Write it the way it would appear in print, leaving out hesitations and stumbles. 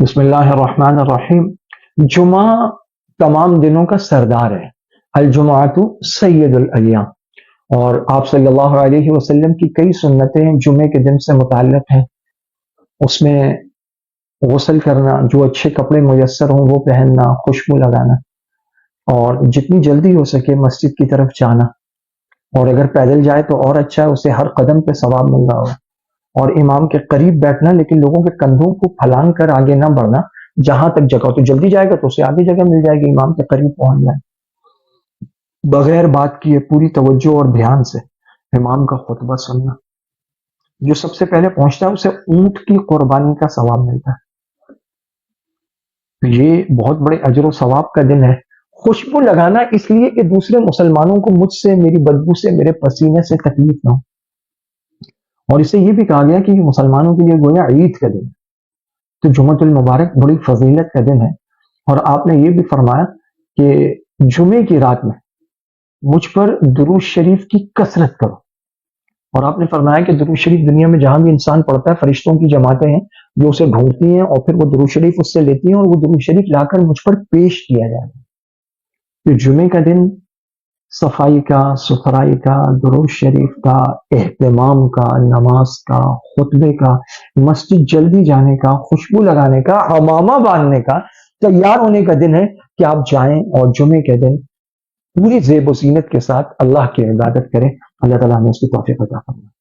بسم اللہ الرحمن الرحیم۔ جمعہ تمام دنوں کا سردار ہے۔ الجمعۃ سید الایام، اور آپ صلی اللہ علیہ وسلم کی کئی سنتیں جمعے کے دن سے متعلق ہیں۔ اس میں غسل کرنا، جو اچھے کپڑے میسر ہوں وہ پہننا، خوشبو لگانا، اور جتنی جلدی ہو سکے مسجد کی طرف جانا، اور اگر پیدل جائے تو اور اچھا ہے، اسے ہر قدم پہ ثواب مل رہا ہو، اور امام کے قریب بیٹھنا، لیکن لوگوں کے کندھوں کو پھلانگ کر آگے نہ بڑھنا۔ جہاں تک جگہ ہو تو جلدی جائے گا تو اسے آگے جگہ مل جائے گی، امام کے قریب پہنچ جائے، بغیر بات کیے پوری توجہ اور دھیان سے امام کا خطبہ سننا۔ جو سب سے پہلے پہنچتا ہے اسے اونٹ کی قربانی کا ثواب ملتا ہے۔ یہ بہت بڑے اجر و ثواب کا دن ہے۔ خوشبو لگانا اس لیے کہ دوسرے مسلمانوں کو مجھ سے، میری بدبو سے، میرے پسینے سے تکلیف نہ ہو، اور اسے یہ بھی کہا گیا کہ یہ مسلمانوں کے لیے گویا عید کا دن ہے۔ تو جمعۃ المبارک بڑی فضیلت کا دن ہے، اور آپ نے یہ بھی فرمایا کہ جمعے کی رات میں مجھ پر درود شریف کی کثرت کرو، اور آپ نے فرمایا کہ درود شریف دنیا میں جہاں بھی انسان پڑھتا ہے، فرشتوں کی جماعتیں ہیں جو اسے ڈھونڈتی ہیں، اور پھر وہ درود شریف اس سے لیتی ہیں، اور وہ درود شریف لا کر مجھ پر پیش کیا جائے گا۔ تو جمعے کا دن صفائی کا، ستھرائی کا، درود شریف کا، اہتمام کا، نماز کا، خطبے کا، مسجد جلدی جانے کا، خوشبو لگانے کا، عمامہ باندھنے کا، تیار ہونے کا دن ہے کہ آپ جائیں اور جمعے کے دن پوری زیب و زینت کے ساتھ اللہ کی عبادت کریں۔ اللہ تعالیٰ نے اس کی توفیق عطا فرمائے۔